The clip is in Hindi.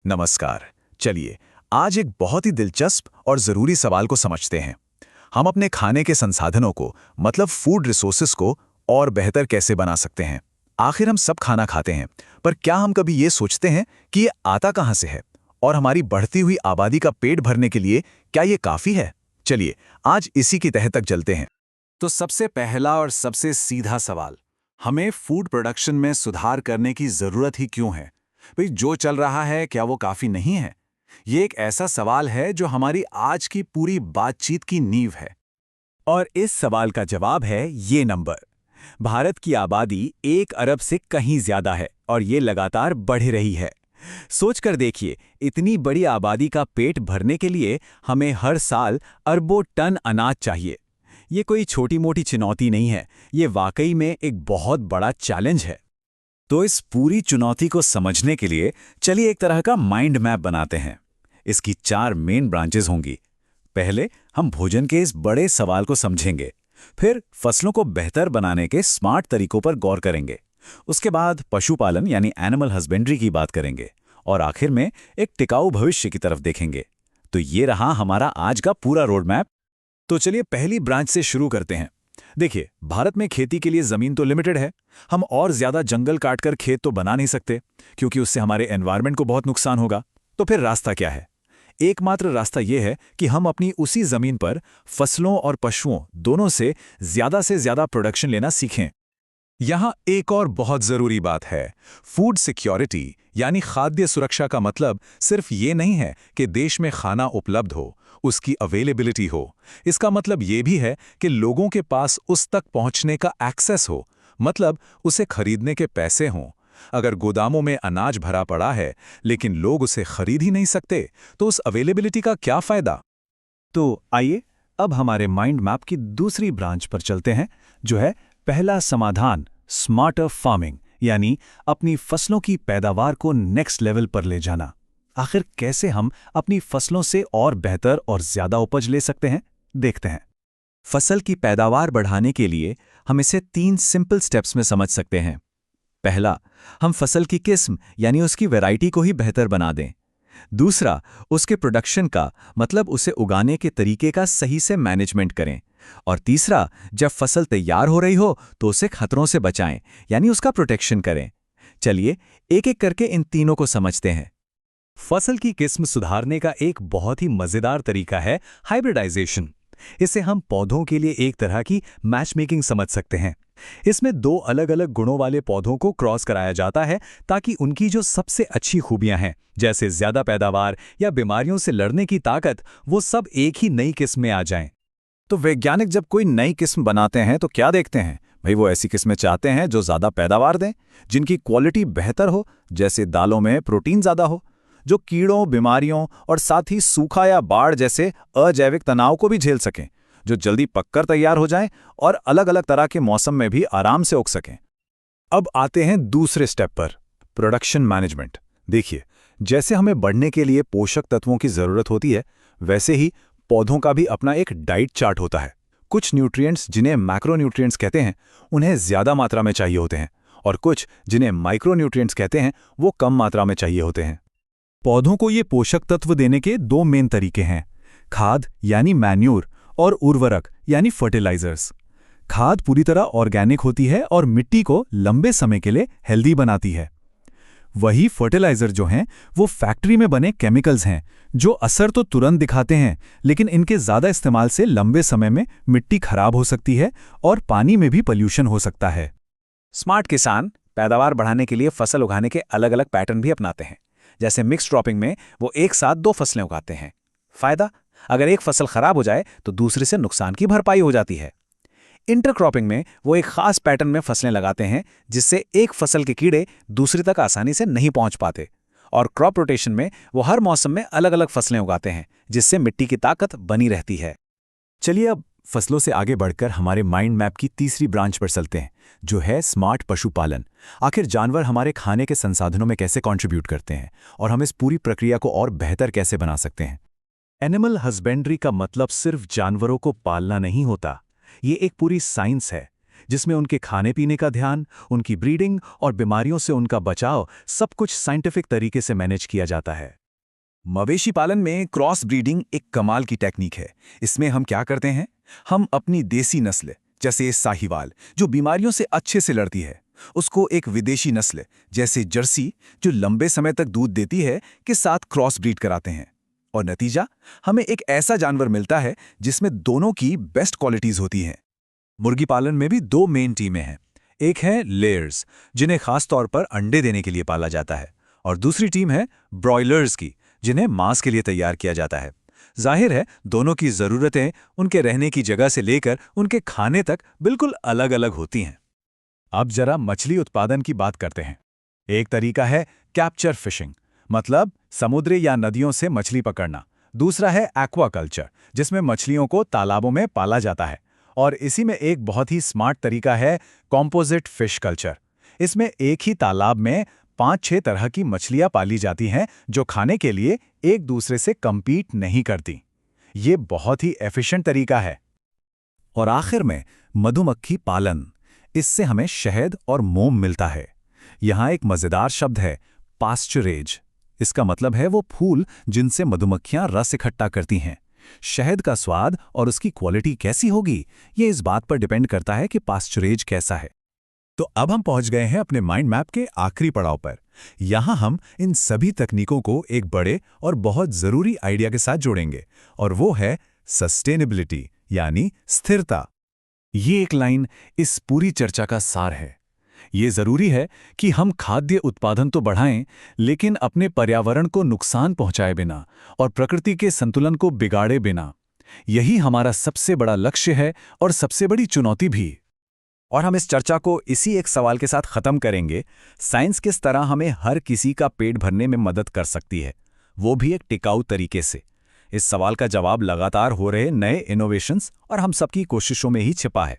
नमस्कार। चलिए आज एक बहुत ही दिलचस्प और ज़रूरी सवाल को समझते हैं। हम अपने खाने के संसाधनों को मतलब फूड रिसोर्सेज को और बेहतर कैसे बना सकते हैं। आखिर हम सब खाना खाते हैं, पर क्या हम कभी ये सोचते हैं कि ये आता कहाँ से है और हमारी बढ़ती हुई आबादी का पेट भरने के लिए क्या ये काफ़ी है। चलिए आज इसी की तह तक चलते हैं। तो सबसे पहला और सबसे सीधा सवाल, हमें फूड प्रोडक्शन में सुधार करने की जरूरत ही क्यों है? भाई जो चल रहा है क्या वो काफी नहीं है? ये एक ऐसा सवाल है जो हमारी आज की पूरी बातचीत की नींव है। और इस सवाल का जवाब है ये नंबर। भारत की आबादी 1 अरब से कहीं ज्यादा है और ये लगातार बढ़ रही है। सोचकर देखिए, इतनी बड़ी आबादी का पेट भरने के लिए हमें हर साल अरबों टन अनाज चाहिए। ये कोई छोटी-मोटी चुनौती नहीं है, ये वाकई में एक बहुत बड़ा चैलेंज है। तो इस पूरी चुनौती को समझने के लिए चलिए एक तरह का माइंड मैप बनाते हैं। इसकी 4 मेन ब्रांचेस होंगी। पहले हम भोजन के इस बड़े सवाल को समझेंगे, फिर फसलों को बेहतर बनाने के स्मार्ट तरीकों पर गौर करेंगे, उसके बाद पशुपालन यानी एनिमल हस्बेंड्री की बात करेंगे और आखिर में एक टिकाऊ भविष्य की तरफ देखेंगे। तो ये रहा हमारा आज का पूरा रोड मैप। तो चलिए पहली ब्रांच से शुरू करते हैं। देखिए, भारत में खेती के लिए जमीन तो लिमिटेड है। हम और ज्यादा जंगल काटकर खेत तो बना नहीं सकते, क्योंकि उससे हमारे एनवायरनमेंट को बहुत नुकसान होगा। तो फिर रास्ता क्या है? एकमात्र रास्ता यह है कि हम अपनी उसी जमीन पर फसलों और पशुओं दोनों से ज्यादा प्रोडक्शन लेना सीखें। यहाँ एक और बहुत जरूरी बात है। फूड सिक्योरिटी यानी खाद्य सुरक्षा का मतलब सिर्फ ये नहीं है कि देश में खाना उपलब्ध हो, उसकी अवेलेबिलिटी हो। इसका मतलब ये भी है कि लोगों के पास उस तक पहुंचने का एक्सेस हो, मतलब उसे खरीदने के पैसे हों। अगर गोदामों में अनाज भरा पड़ा है लेकिन लोग उसे खरीद ही नहीं सकते, तो उस अवेलेबिलिटी का क्या फायदा? तो आइए अब हमारे माइंड मैप की दूसरी ब्रांच पर चलते हैं, जो है पहला समाधान, स्मार्टर फार्मिंग, यानी अपनी फसलों की पैदावार को नेक्स्ट लेवल पर ले जाना। आखिर कैसे हम अपनी फसलों से और बेहतर और ज्यादा उपज ले सकते हैं, देखते हैं। फसल की पैदावार बढ़ाने के लिए हम इसे 3 सिंपल स्टेप्स में समझ सकते हैं। पहला, हम फसल की किस्म यानी उसकी वैरायटी को ही बेहतर बना दें। दूसरा, उसके प्रोडक्शन का मतलब उसे उगाने के तरीके का सही से मैनेजमेंट करें। और तीसरा, जब फसल तैयार हो रही हो तो उसे खतरों से बचाएं, यानी उसका प्रोटेक्शन करें। चलिए एक एक करके इन तीनों को समझते हैं। फसल की किस्म सुधारने का एक बहुत ही मजेदार तरीका है हाइब्रिडाइजेशन। इसे हम पौधों के लिए एक तरह की मैच मेकिंग समझ सकते हैं। इसमें 2 अलग-अलग गुणों वाले पौधों को क्रॉस कराया जाता है ताकि उनकी जो सबसे अच्छी खूबियां हैं, जैसे ज्यादा पैदावार या बीमारियों से लड़ने की ताकत, वो सब एक ही नई किस्म में आ जाएं। तो वैज्ञानिक जब कोई नई किस्म बनाते हैं तो क्या देखते हैं? भाई वो ऐसी किस्में चाहते हैं जो ज़्यादा पैदावार दें, जिनकी क्वालिटी बेहतर हो, जैसे दालों में प्रोटीन ज़्यादा हो, जो कीड़ों, बीमारियों और साथ ही सूखा या बाढ़ जैसे अजैविक तनाव को भी झेल सकें, जो जल्दी पककर तैयार हो जाएं और अलग-अलग तरह के मौसम में भी आराम से उग सकें। अब आते हैं दूसरे स्टेप पर, प्रोडक्शन मैनेजमेंट। देखिए, जैसे हमें बढ़ने के लिए पोषक तत्वों की ज़रूरत होती है, वैसे ही पौधों का भी अपना एक डाइट चार्ट होता है। कुछ न्यूट्रिएंट्स जिन्हें मैक्रोन्यूट्रिएंट्स कहते हैं, उन्हें ज्यादा मात्रा में चाहिए होते हैं, और कुछ जिन्हें माइक्रोन्यूट्रिएंट्स कहते हैं, वो कम मात्रा में चाहिए होते हैं। पौधों को ये पोषक तत्व देने के 2 मेन तरीके हैं, खाद यानी मैन्यूर और उर्वरक यानी फर्टिलाइजर्स। खाद पूरी तरह ऑर्गेनिक होती है और मिट्टी को लंबे समय के लिए हेल्दी बनाती है। वही फर्टिलाइजर जो हैं, वो फैक्ट्री में बने केमिकल्स हैं, जो असर तो तुरंत दिखाते हैं, लेकिन इनके ज़्यादा इस्तेमाल से लंबे समय में मिट्टी खराब हो सकती है और पानी में भी पॉल्यूशन हो सकता है। स्मार्ट किसान पैदावार बढ़ाने के लिए फसल उगाने के अलग-अलग पैटर्न भी अपनाते हैं। जैसे मिक्स क्रॉपिंग में वो एक साथ 2 फसलें उगाते हैं। फायदा, अगर एक फसल खराब हो जाए तो दूसरे से नुकसान की भरपाई हो जाती है। इंटरक्रॉपिंग में वो एक खास पैटर्न में फसलें लगाते हैं, जिससे एक फसल के कीड़े दूसरी तक आसानी से नहीं पहुंच पाते। और क्रॉप रोटेशन में वो हर मौसम में अलग-अलग फसलें उगाते हैं, जिससे मिट्टी की ताकत बनी रहती है। चलिए अब फसलों से आगे बढ़कर हमारे माइंड मैप की तीसरी ब्रांच पर चलते हैं, जो है स्मार्ट पशुपालन। आखिर जानवर हमारे खाने के संसाधनों में कैसे कंट्रीब्यूट करते हैं और हम इस पूरी प्रक्रिया को और बेहतर कैसे बना सकते हैं। एनिमल हस्बेंड्री का मतलब सिर्फ जानवरों को पालना नहीं होता, ये एक पूरी साइंस है। जिसमें उनके खाने पीने का ध्यान, उनकी ब्रीडिंग और बीमारियों से उनका बचाव सब कुछ साइंटिफिक तरीके से मैनेज किया जाता है। मवेशी पालन में क्रॉस ब्रीडिंग एक कमाल की टेक्निक है। इसमें हम क्या करते हैं, हम अपनी देसी नस्ल जैसे साहीवाल जो बीमारियों से अच्छे से लड़ती है, उसको एक विदेशी नस्ल जैसे जर्सी जो लंबे समय तक दूध देती है के साथ क्रॉस ब्रीड कराते हैं। और नतीजा हमें एक ऐसा जानवर मिलता है जिसमें दोनों की बेस्ट क्वालिटीज होती हैं। मुर्गी पालन में भी दो मेन टीमें हैं। एक है लेयर्स, जिन्हें खास तौर पर अंडे देने के लिए पाला जाता है, और दूसरी टीम है ब्रॉयलर्स की, जिन्हें मांस के लिए तैयार किया जाता है। जाहिर है दोनों की ज़रूरतें उनके रहने की जगह से लेकर उनके खाने तक बिल्कुल अलग अलग होती हैं। अब जरा मछली उत्पादन की बात करते हैं। एक तरीका है कैप्चर फिशिंग, मतलब समुद्र या नदियों से मछली पकड़ना। दूसरा है एक्वाकल्चर, जिसमें मछलियों को तालाबों में पाला जाता है। और इसी में एक बहुत ही स्मार्ट तरीका है कॉम्पोजिट फिश कल्चर। इसमें एक ही तालाब में 5-6 तरह की मछलियां पाली जाती हैं जो खाने के लिए एक दूसरे से कंपीट नहीं करती। ये बहुत ही एफिशिएंट तरीका है। और आखिर में मधुमक्खी पालन। इससे हमें शहद और मोम मिलता है। यहाँ एक मज़ेदार शब्द है पास्चुरेज। इसका मतलब है वो फूल जिनसे मधुमक्खियां रस इकट्ठा करती हैं। शहद का स्वाद और उसकी क्वालिटी कैसी होगी, ये इस बात पर डिपेंड करता है कि पास्चुरेज कैसा है। तो अब हम पहुंच गए हैं अपने माइंड मैप के आखिरी पड़ाव पर। यहां हम इन सभी तकनीकों को एक बड़े और बहुत जरूरी आइडिया के साथ जोड़ेंगे, और वो है सस्टेनेबिलिटी यानी स्थिरता। ये एक लाइन इस पूरी चर्चा का सार है। ये जरूरी है कि हम खाद्य उत्पादन तो बढ़ाएं, लेकिन अपने पर्यावरण को नुकसान पहुंचाए बिना और प्रकृति के संतुलन को बिगाड़े बिना। यही हमारा सबसे बड़ा लक्ष्य है और सबसे बड़ी चुनौती भी। और हम इस चर्चा को इसी एक सवाल के साथ खत्म करेंगे, साइंस किस तरह हमें हर किसी का पेट भरने में मदद कर सकती है, वो भी एक टिकाऊ तरीके से। इस सवाल का जवाब लगातार हो रहे नए इनोवेशंस और हम सबकी कोशिशों में ही छिपा है।